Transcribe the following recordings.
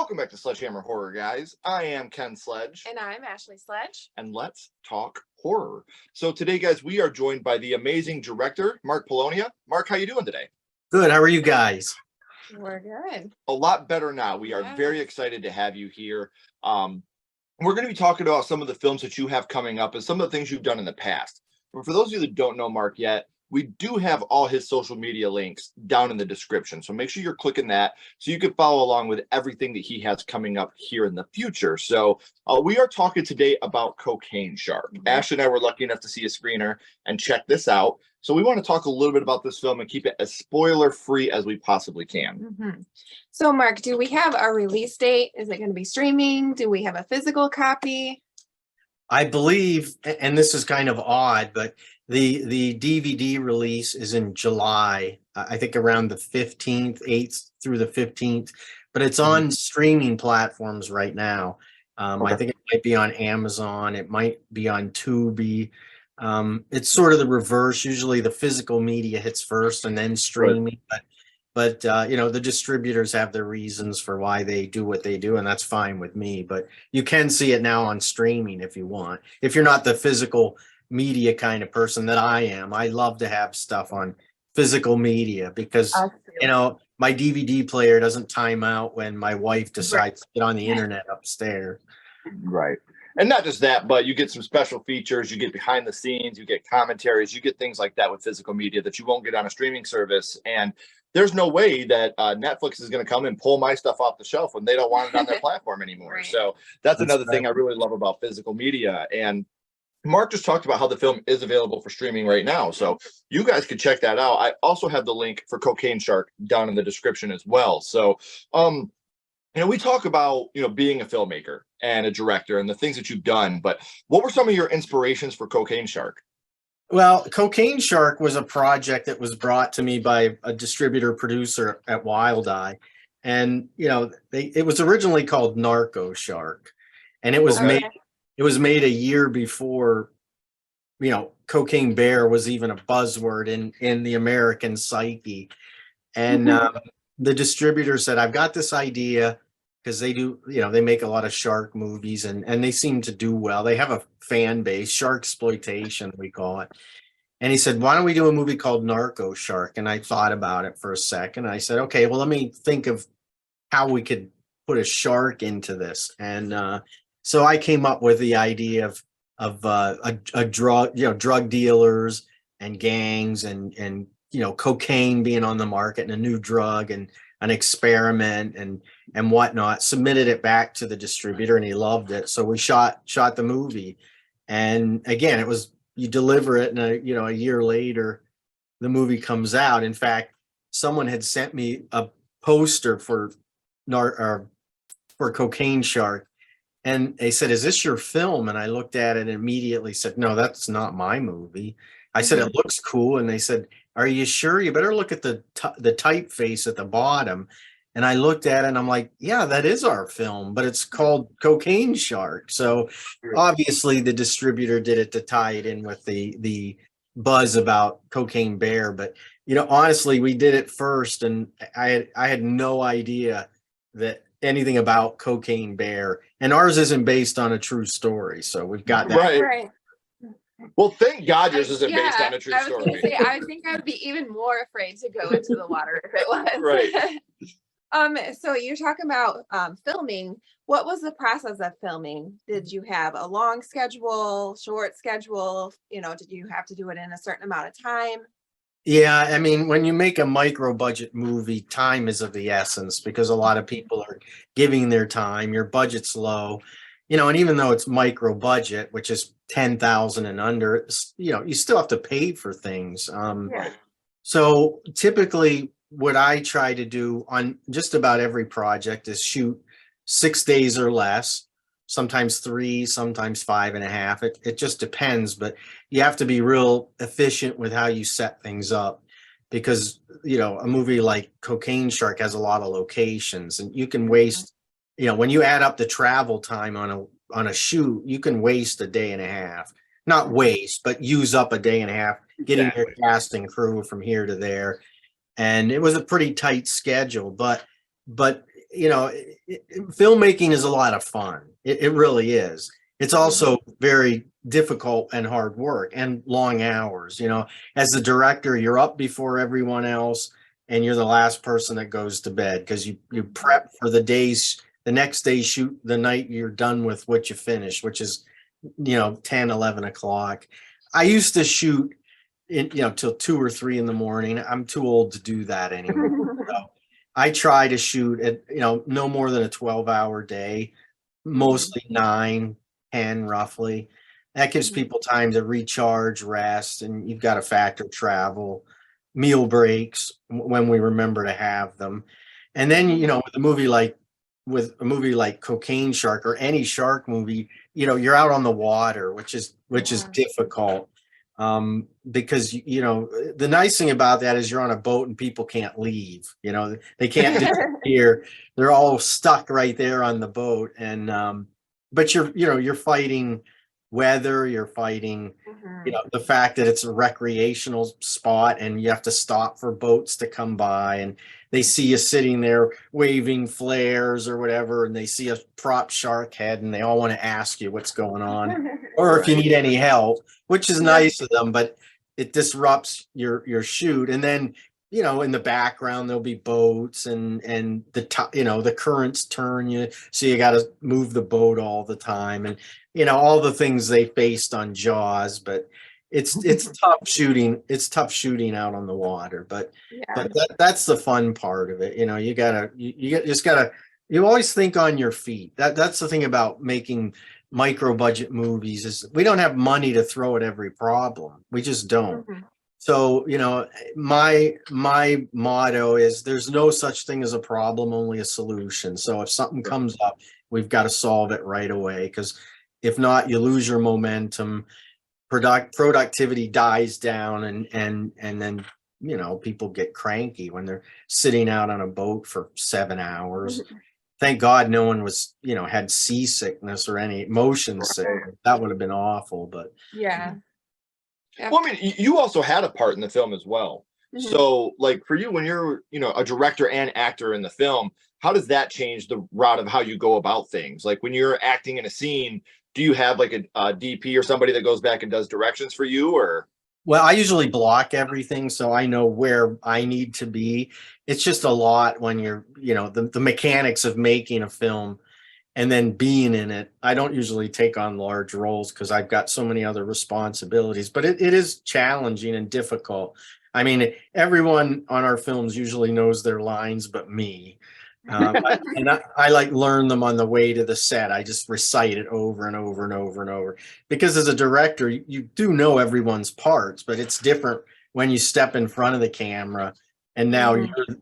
Welcome back to Sledgehammer Horror, guys. I am Ken Sledge. And I'm Ashley Sledge. And let's talk horror. So today, guys, we are joined by the amazing director, Mark Polonia. Mark, how you doing today? Good. How are you guys? We're good. A lot better now. We are very excited to have you here. We're going to be talking about some of the films that you have coming up and some of the things you've done in the past. But for those of you that don't know Mark yet, we do have all his social media links down in the description. So make sure you're clicking that so you can follow along with everything that he has coming up here in the future. So we are talking today about Cocaine Shark. Ash and I were lucky enough to see a screener and check this out. So we want to talk a little bit about this film and keep it as spoiler-free as we possibly can. So Mark, do we have a release date? Is it going to be streaming? Do we have a physical copy? I believe, and this is kind of odd, but the DVD release is in July, I think around the 15th, 8th through the 15th, but it's on streaming platforms right now. I think it might be on Amazon. It might be on Tubi. It's sort of the reverse. Usually the physical media hits first and then streaming, but you know, the distributors have their reasons for why they do what they do, and that's fine with me. But you can see it now on streaming if you want. If you're not the physical media kind of person that I am, I love to have stuff on physical media because, you know, my DVD player doesn't time out when my wife decides to get on the internet upstairs. Right. And not just that, but you get some special features, you get behind the scenes, you get commentaries, you get things like that with physical media that you won't get on a streaming service. And there's no way that Netflix is going to come and pull my stuff off the shelf when they don't want it on their platform anymore. So that's another thing I really love about physical media. And Mark just talked about how the film is available for streaming right now. So you guys can check that out. I also have the link for Cocaine Shark down in the description as well. So, you know, we talk about, you know, being a filmmaker and a director and the things that you've done, but what were some of your inspirations for Cocaine Shark? Well, Cocaine Shark was a project that was brought to me by a distributor producer at Wild Eye. And, you know, it was originally called Narco Shark, and it was made a year before, you know, Cocaine Bear was even a buzzword in the American psyche. And the distributor said, I've got this idea, because they do, you know, they make a lot of shark movies and they seem to do well. They have a fan base, shark exploitation, we call it. And he said, why don't we do a movie called Narco Shark? And I thought about it for a second. I said, okay, well, let me think of how we could put a shark into this. And so I came up with the idea of a drug dealers and gangs and you know, cocaine being on the market and a new drug and an experiment and whatnot. Submitted it back to the distributor and he loved it. So we shot the movie. And again, it was, you deliver it and a year later the movie comes out. In fact, someone had sent me a poster for Cocaine Shark. And they said, is this your film? And I looked at it and immediately said, no, that's not my movie. I said, it looks cool. And they said, are you sure? You better look at the typeface at the bottom. And I looked at it and I'm like, yeah, that is our film, but it's called Cocaine Shark. So obviously the distributor did it to tie it in with the buzz about Cocaine Bear. But, you know, honestly, we did it first and I had no idea that anything about Cocaine Bear, and ours isn't based on a true story. So we've got that. Right. Well, thank God yours isn't based on a true story. I was gonna say, I think I would be even more afraid to go into the water if it was. So you're talking about filming. What was the process of filming? Did you have a long schedule, short schedule? You know, did you have to do it in a certain amount of time? Yeah, I mean, when you make a micro budget movie, time is of the essence because a lot of people are giving their time. Your budget's low, you know, and even though it's micro budget, which is 10,000 and under, it's, you know, you still have to pay for things. So typically what I try to do on just about every project is shoot 6 days or less, sometimes 3, sometimes 5.5. It just depends, but you have to be real efficient with how you set things up because, you know, a movie like Cocaine Shark has a lot of locations and you can waste, you know, when you add up the travel time on a shoot, you can waste a day and a half, not waste, but use up a day and a half getting your cast and crew from here to there. And it was a pretty tight schedule, but filmmaking is a lot of fun. It really is. It's also very difficult and hard work and long hours. As the director, you're up before everyone else, and you're the last person that goes to bed because you prep for the next day shoot the night you're done with what you finish, which is 10, 11 o'clock. I used to shoot till 2 or 3 in the morning. I'm too old to do that anymore. So I try to shoot at no more than a 12-hour day, mostly 9, 10 roughly. That gives people time to recharge, rest, and you've got to factor travel, meal breaks when we remember to have them. And then with a movie like Cocaine Shark or any shark movie, you're out on the water, which is difficult. Because the nice thing about that is you're on a boat and people can't leave. They can't disappear. They're all stuck right there on the boat, and but you're fighting weather. You're fighting the fact that it's a recreational spot and you have to stop for boats to come by, and they see you sitting there waving flares or whatever, and they see a prop shark head and they all want to ask you what's going on or if you need any help, which is nice of them, but it disrupts your shoot. And then in the background there'll be boats and the currents turn you, so you got to move the boat all the time, and all the things they faced on Jaws. But it's tough shooting. It's tough shooting out on the water, but that's the fun part of it. You always think on your feet. That's the thing about making micro budget movies, is we don't have money to throw at every problem. We just don't. So, my motto is there's no such thing as a problem, only a solution. So if something comes up, we've got to solve it right away, because if not, you lose your momentum. Productivity dies down, and then people get cranky when they're sitting out on a boat for 7 hours. Thank God no one was had seasickness or any motion sickness. That would have been awful. But well, I mean, you also had a part in the film as well. So like for you, when you're a director and actor in the film, how does that change the route of how you go about things? Like when you're acting in a scene, do you have like a DP or somebody that goes back and does directions for you? Or well, I usually block everything, so I know where I need to be. It's just a lot when you're the mechanics of making a film and then being in it. I don't usually take on large roles because I've got so many other responsibilities, but it is challenging and difficult. I mean, everyone on our films usually knows their lines but me. I like learn them on the way to the set. I just recite it over and over and over and over, because as a director, you do know everyone's parts, but it's different when you step in front of the camera and now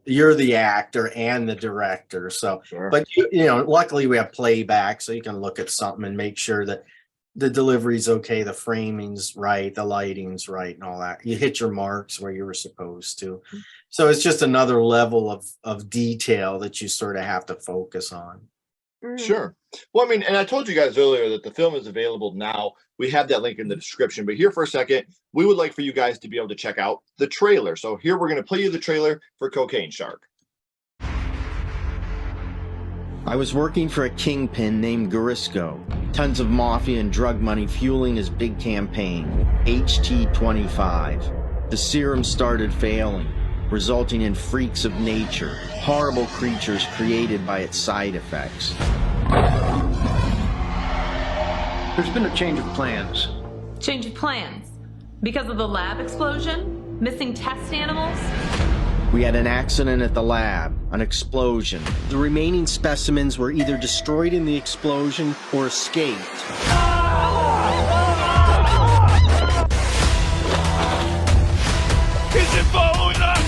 you're the actor and the director. So, but luckily we have playback, so you can look at something and make sure that the delivery's okay, the framing's right, the lighting's right, and all that. You hit your marks where you were supposed to. So it's just another level of detail that you sort of have to focus on. Sure. Well, I mean, and I told you guys earlier that the film is available now. We have that link in the description, but here for a second, we would like for you guys to be able to check out the trailer. So here we're going to play you the trailer for Cocaine Shark. I was working for a kingpin named Garisco. Tons of mafia and drug money fueling his big campaign, HT25. The serum started failing, resulting in freaks of nature, horrible creatures created by its side effects. There's been a change of plans. Change of plans? Because of the lab explosion? Missing test animals? We had an accident at the lab, an explosion. The remaining specimens were either destroyed in the explosion or escaped. Is it following us?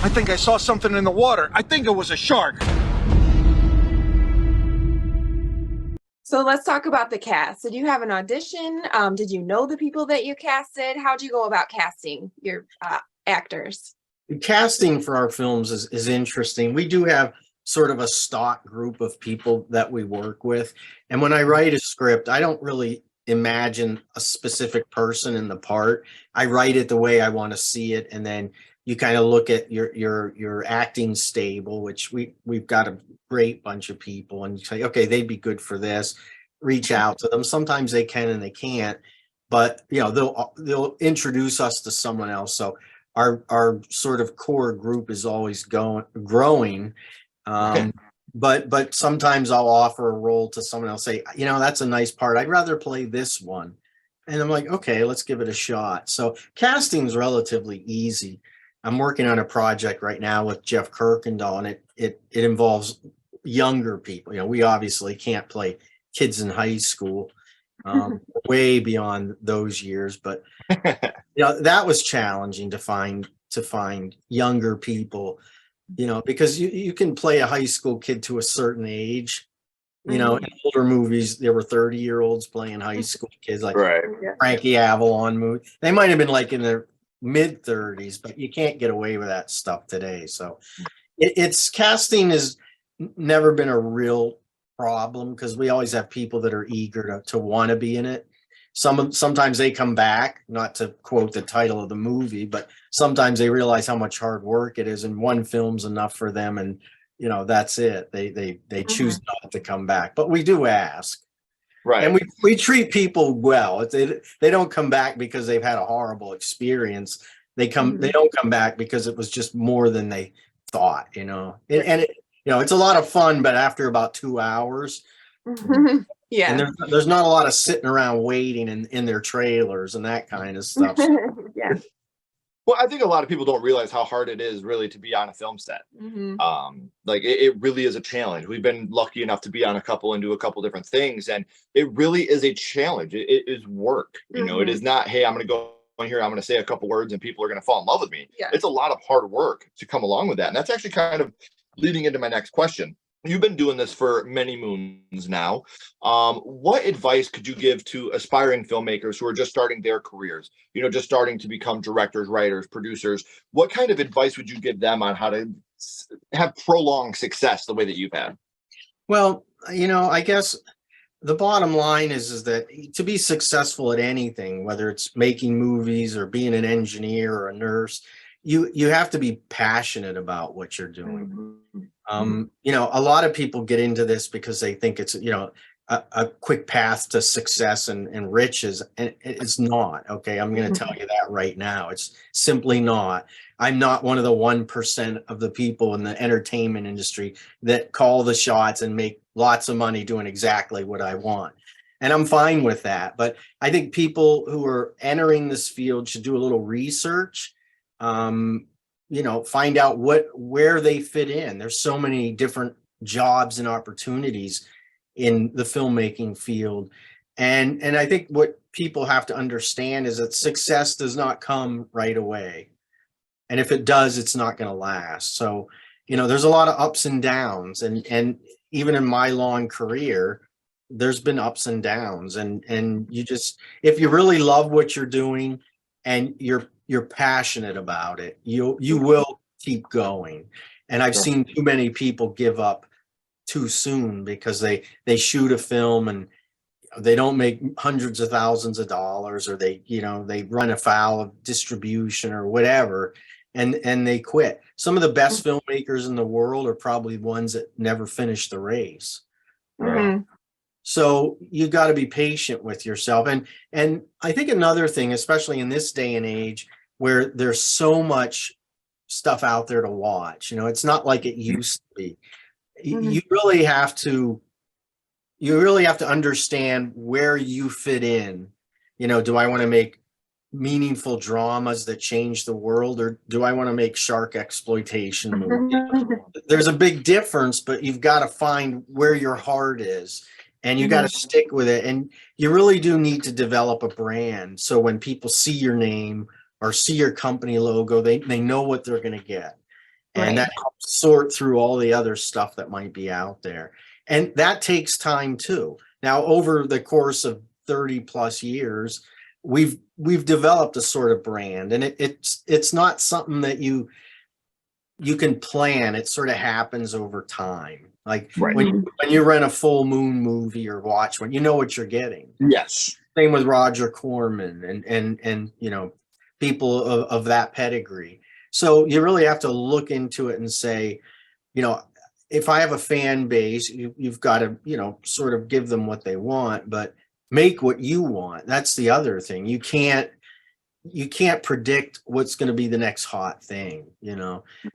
I think I saw something in the water. I think it was a shark. So let's talk about the cast. Did you have an audition? Did you know the people that you casted? How'd you go about casting your actors? Casting for our films is interesting. We do have sort of a stock group of people that we work with. And when I write a script, I don't really imagine a specific person in the part. I write it the way I want to see it, and then you kind of look at your acting stable, which we've got a great bunch of people, and you say, okay, they'd be good for this. Reach out to them. Sometimes they can and they can't, but you know, they'll introduce us to someone else. So our sort of core group is always growing. But sometimes I'll offer a role to someone else, say, you know, that's a nice part, I'd rather play this one. And I'm like, okay, let's give it a shot. So casting is relatively easy. I'm working on a project right now with Jeff Kirkendall, and it involves younger people. You know, we obviously can't play kids in high school, way beyond those years, but you know, that was challenging to find younger people, you know, because you can play a high school kid to a certain age. You know, in older movies, there were 30-year-olds playing high school kids, like Right. Frankie Avalon movie. They might have been like in their mid 30s, but you can't get away with that stuff today. So it's casting has never been a real problem, because we always have people that are eager to want to be in it. Sometimes they come back, not to quote the title of the movie, but sometimes they realize how much hard work it is, and one film's enough for them, and you know, that's it. They choose not to come back, but we do ask. Right. And we treat people well. They don't come back because they've had a horrible experience. They don't come back because it was just more than they thought, you know. And you know, it's a lot of fun, but after about 2 hours, Yeah. and there's not a lot of sitting around waiting in their trailers and that kind of stuff. Yeah. Well, I think a lot of people don't realize how hard it is really to be on a film set. Like it really is a challenge. We've been lucky enough to be on a couple and do a couple different things, and it really is a challenge. It is work. You know, it is not, hey, I'm going to go in here, I'm going to say a couple words and people are going to fall in love with me. Yeah. It's a lot of hard work to come along with that. And that's actually kind of leading into my next question. You've been doing this for many moons now. What advice could you give to aspiring filmmakers who are just starting their careers, you know, just starting to become directors, writers, producers? What kind of advice would you give them on how to have prolonged success the way that you've had? Well, you know, I guess the bottom line is that to be successful at anything, whether it's making movies or being an engineer or a nurse, you have to be passionate about what you're doing. You know, a lot of people get into this because they think it's, you know, a quick path to success and riches, and it's not. Okay, I'm going to tell you that right now. It's simply not. I'm not one of the 1% of the people in the entertainment industry that call the shots and make lots of money doing exactly what I want. And I'm fine with that. But I think people who are entering this field should do a little research. You know, find out where they fit in. There's so many different jobs and opportunities in the filmmaking field. And I think what people have to understand is that success does not come right away. And if it does, it's not going to last. So, you know, there's a lot of ups and downs. And even in my long career, there's been ups and downs. And you just, if you really love what you're doing and you're passionate about it, you will keep going. And I've seen too many people give up too soon because they shoot a film and they don't make hundreds of thousands of dollars, or they run afoul of distribution or whatever, and they quit. Some of the best filmmakers in the world are probably ones that never finish the race. So you got to be patient with yourself. And I think another thing, especially in this day and age, where there's so much stuff out there to watch, you know, it's not like it used to be. You really have to understand where you fit in. You know, do I want to make meaningful dramas that change the world, or do I want to make shark exploitation movies? There's a big difference, but you've got to find where your heart is, and you got to stick with it. And you really do need to develop a brand, so when people see your name or see your company logo, they know what they're going to get. And that helps sort through all the other stuff that might be out there. And that takes time too. Now, over the course of 30 plus years, we've developed a sort of brand, and it's not something that you can plan. It sort of happens over time. Like when you rent a full moon movie or watch one, you know what you're getting. Yes. Same with Roger Corman and people of that pedigree. So you really have to look into it and say, if I have a fan base, you've got to, sort of give them what they want, but make what you want. That's the other thing. You can't predict what's going to be the next hot thing,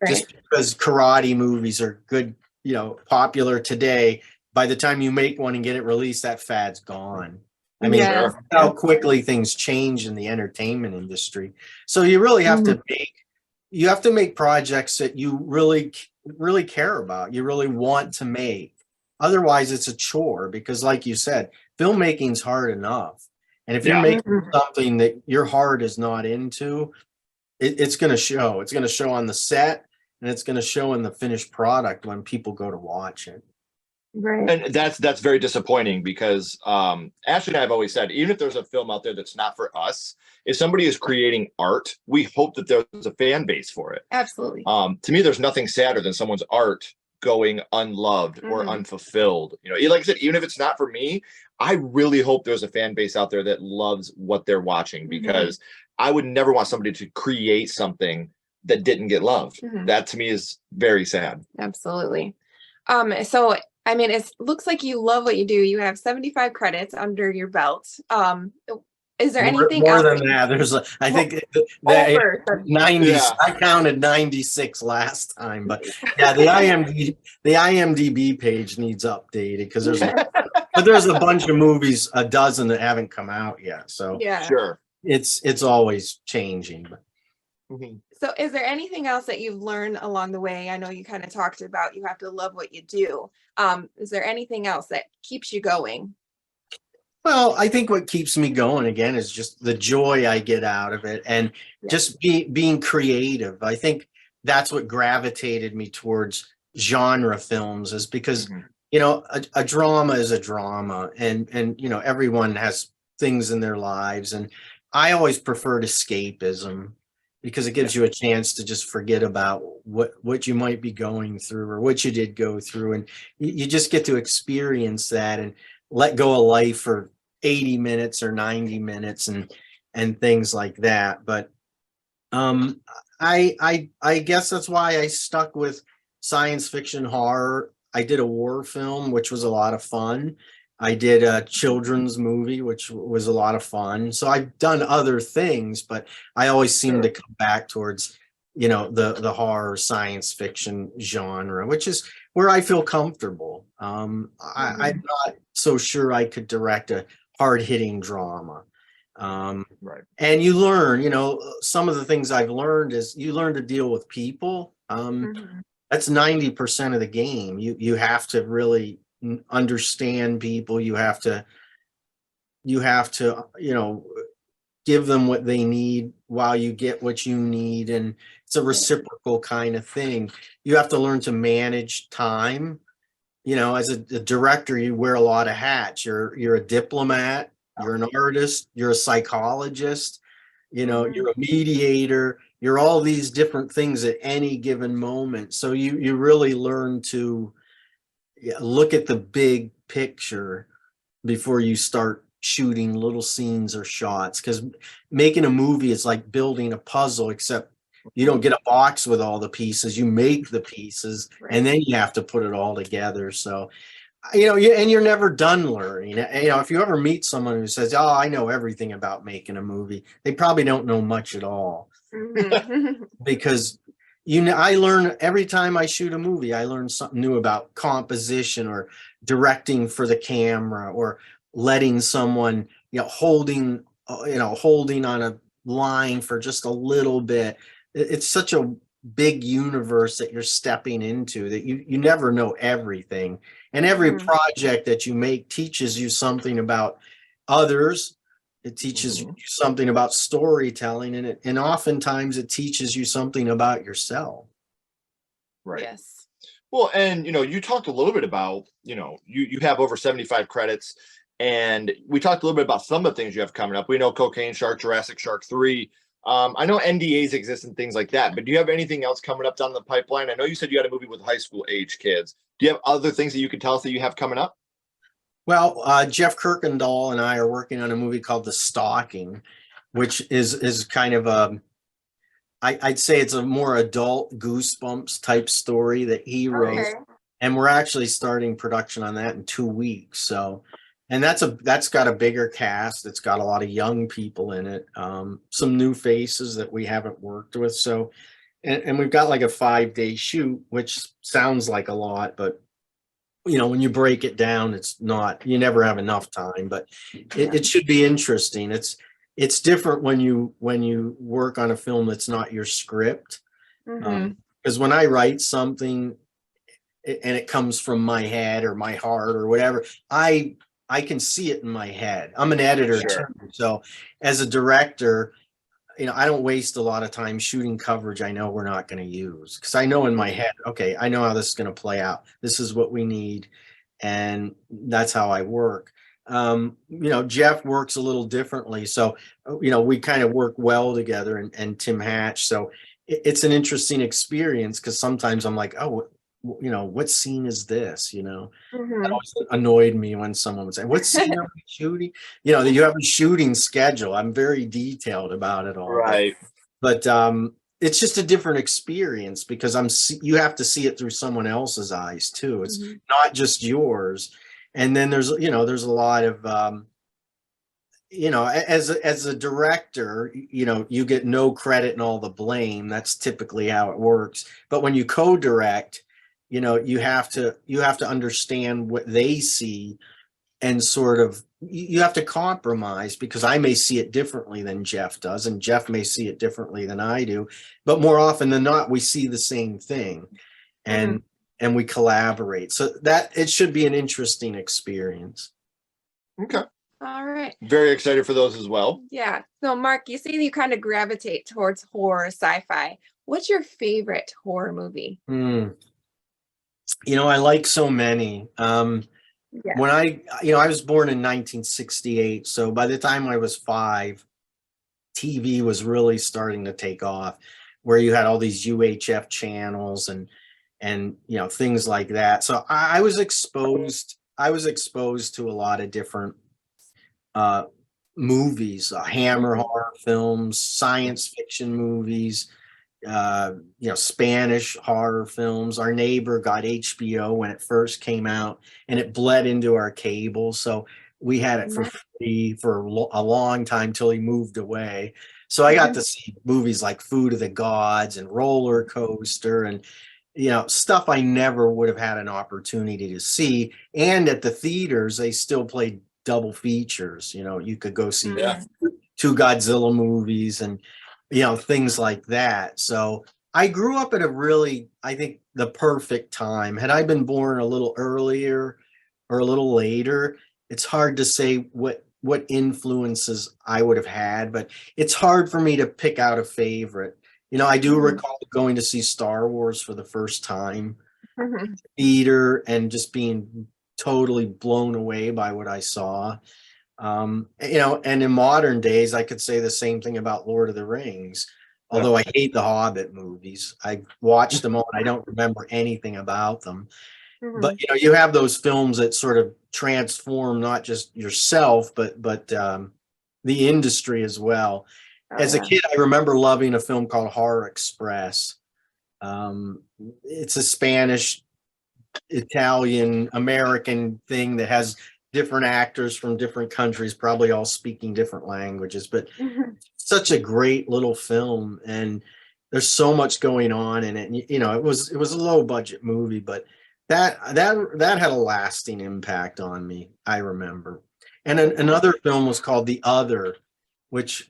just because karate movies are good, popular today. By the time you make one and get it released, that fad's gone. I mean, Yeah. how quickly things change in the entertainment industry. So you really have to make projects that you really, really care about. You really want to make. Otherwise, it's a chore because, like you said, filmmaking's hard enough. And if you're making something that your heart is not into, it's going to show. It's going to show on the set, and it's going to show in the finished product when people go to watch it. Right. And that's very disappointing because Ashley and I have always said, even if there's a film out there that's not for us, if somebody is creating art, we hope that there's a fan base for it. Absolutely. To me, there's nothing sadder than someone's art going unloved or unfulfilled. Like I said, even if it's not for me, I really hope there's a fan base out there that loves what they're watching, because I would never want somebody to create something that didn't get loved. That to me is very sad. Absolutely. So I mean, it looks like you love what you do. You have 75 credits under your belt. Is there anything more else? than that? There's, I think that 90. I counted 96 last time, but yeah, the IMDb page needs updated because there's a bunch of movies, a dozen that haven't come out yet. So Yeah, sure, it's always changing. So is there anything else that you've learned along the way? I know you kind of talked about you have to love what you do. Is there anything else that keeps you going? Well, I think what keeps me going again is just the joy I get out of it, and just being creative. I think that's what gravitated me towards genre films, is because a drama is a drama, and everyone has things in their lives, and I always preferred escapism because it gives you a chance to just forget about what you might be going through or what you did go through, and you just get to experience that and let go of life for 80 minutes or 90 minutes and things like that. But I guess that's why I stuck with science fiction horror. I did a war film, which was a lot of fun. I did a children's movie, which was a lot of fun. So I've done other things, but I always seem to come back towards, the horror science fiction genre, which is where I feel comfortable. I'm not so sure I could direct a hard-hitting drama. And you learn, some of the things I've learned is you learn to deal with people. That's 90% of the game. You have to really understand people. You have to give them what they need while you get what you need, and it's a reciprocal kind of thing. You have to learn to manage time. As a director, you wear a lot of hats. You're a diplomat, you're an artist, you're a psychologist, you're a mediator, you're all these different things at any given moment. So you really learn to look at the big picture before you start shooting little scenes or shots, because making a movie is like building a puzzle, except you don't get a box with all the pieces, you make the pieces, and then you have to put it all together. So and you're never done learning. If you ever meet someone who says, oh, I know everything about making a movie, they probably don't know much at all. Because I learn every time I shoot a movie. I learn something new about composition or directing for the camera, or letting someone holding on a line for just a little bit. It's such a big universe that you're stepping into, that you never know everything, and every project that you make teaches you something about others. It teaches you something about storytelling, and oftentimes it teaches you something about yourself. Right. Yes. Well, and you talked a little bit about, you have over 75 credits, and we talked a little bit about some of the things you have coming up. We know Cocaine Shark, Jurassic Shark 3. I know NDAs exist and things like that, but do you have anything else coming up down the pipeline? I know you said you had a movie with high school age kids. Do you have other things that you could tell us that you have coming up? Well, Jeff Kirkendall and I are working on a movie called The Stalking, which is kind of a, I'd say it's a more adult Goosebumps type story that he wrote, Okay. and we're actually starting production on that in 2 weeks. So, and that's got a bigger cast. It's got a lot of young people in it, some new faces that we haven't worked with. So, and we've got like a 5-day shoot, which sounds like a lot, but when you break it down, it's not, you never have enough time, but it should be interesting. It's different when you work on a film that's not your script. Mm-hmm. Because when I write something and it comes from my head or my heart or whatever, I can see it in my head. I'm an editor Sure. too. So as a director, I don't waste a lot of time shooting coverage I know we're not going to use, because I know in my head, okay, I know how this is going to play out. This is what we need. And that's how I work. Jeff works a little differently. So, we kind of work well together, and Tim Hatch. So it's an interesting experience, because sometimes I'm like, oh, what scene is this? That Mm-hmm. always annoyed me when someone would say, what scene are we shooting? That you have a shooting schedule. I'm very detailed about it all, Right. but it's just a different experience, because you have to see it through someone else's eyes too. It's Mhm. not just yours. And then there's a lot of as a director, you get no credit and all the blame. That's typically how it works. But when you co-direct, you have to understand what they see, and sort of you have to compromise, because I may see it differently than Jeff does, and Jeff may see it differently than I do. But more often than not, we see the same thing, and we collaborate. So that it should be an interesting experience. Okay. All right. Very excited for those as well. Yeah. So, Mark, you say you kind of gravitate towards horror, sci-fi. What's your favorite horror movie? I like so many. Yeah. When I was born in 1968, so by the time I was 5, TV was really starting to take off, where you had all these UHF channels and things like that. So I was exposed to a lot of different uh, movies, Hammer horror films, science fiction movies, Spanish horror films. Our neighbor got HBO when it first came out, and it bled into our cable. So we had it for Nice. free for a long time till he moved away. So I got to see movies like Food of the Gods and Roller Coaster, and stuff I never would have had an opportunity to see. And at the theaters, they still played double features. You could go see Yeah. 2 Godzilla movies and things like that. So I grew up at I think, the perfect time. Had I been born a little earlier or a little later, it's hard to say what influences I would have had, but it's hard for me to pick out a favorite. I do recall going to see Star Wars for the first time Mhm. theater, and just being totally blown away by what I saw. And in modern days, I could say the same thing about Lord of the Rings. Although I hate the Hobbit movies, I watched them all and I don't remember anything about them. But Mhm. you have those films that sort of transform not just yourself, but the industry as well. Oh, As a yeah. kid, I remember loving a film called Horror Express. Um, it's a Spanish, Italian, American thing that has different actors from different countries, probably all speaking different languages, but Mhm. such a great little film, and there's so much going on in it. And, it was a low budget movie, but that had a lasting impact on me, I remember. And another film was called The Other, which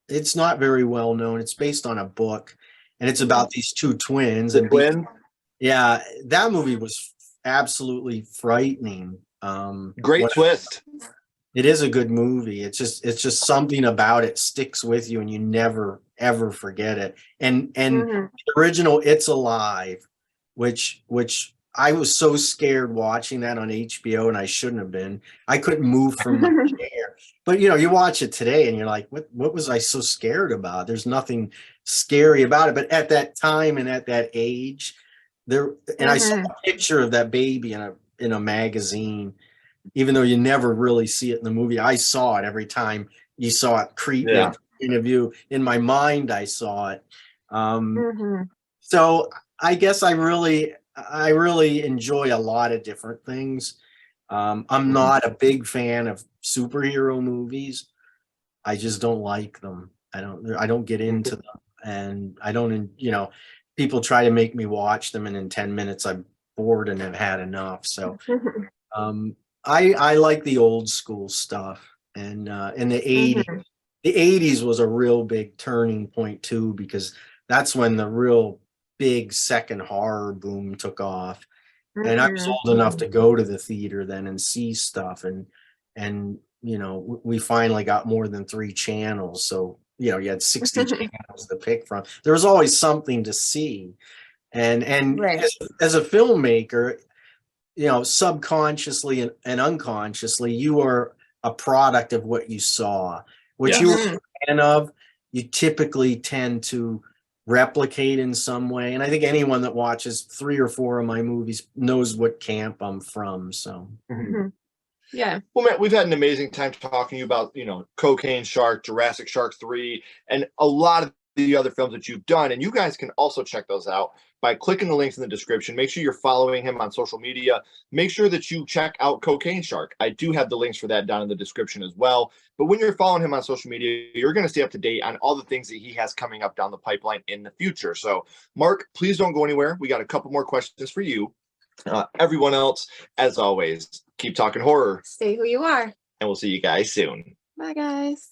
it's not very well known. It's based on a book, and it's about these 2 twins. The And twin. yeah, that movie was absolutely frightening. Great twist. It is a good movie. It's just something about it sticks with you, and you never ever forget it. And Mhm. the original It's Alive, which I was so scared watching that on HBO, and I shouldn't have been. I couldn't move from my chair. But you watch it today and you're like, what was I so scared about? There's nothing scary about it. But at that time and at that age, and I saw Mhm. a picture of that baby in a magazine, even though you never really see it in the movie. I saw it every time you saw it creep Yeah. into interview. In my mind, I saw it. Mhm. So I guess I really enjoy a lot of different things. I'm not a big fan of superhero movies. I just don't like them. I don't get into them, and I don't, people try to make me watch them, and in 10 minutes I'm bored and have had enough. So um I like the old school stuff, and in the 80s. Mhm. The 80s was a real big turning point too, because that's when the real big second horror boom took off. And I was Mhm. old enough to go to the theater then and see stuff, and we finally got more than 3 channels, so you had 60 channels to pick from. There was always something to see, and Right. as a filmmaker, subconsciously and unconsciously, you are a product of what you saw. What you were Mhm. a fan of, you typically tend to replicate in some way. And I think anyone that watches 3 or 4 of my movies knows what camp I'm from. So Mhm. Yeah. Well, Matt, we've had an amazing time talking to you about, Cocaine Shark, Jurassic Shark 3, and a lot of the other films that you've done. And you guys can also check those out by clicking the links in the description. Make sure you're following him on social media. Make sure that you check out Cocaine Shark. I do have the links for that down in the description as well. But when you're following him on social media, you're going to stay up to date on all the things that he has coming up down the pipeline in the future. So, Mark, please don't go anywhere. We got a couple more questions for you. Everyone else, as always, keep talking horror, Stay who you are. and we'll see you guys soon. Bye, guys.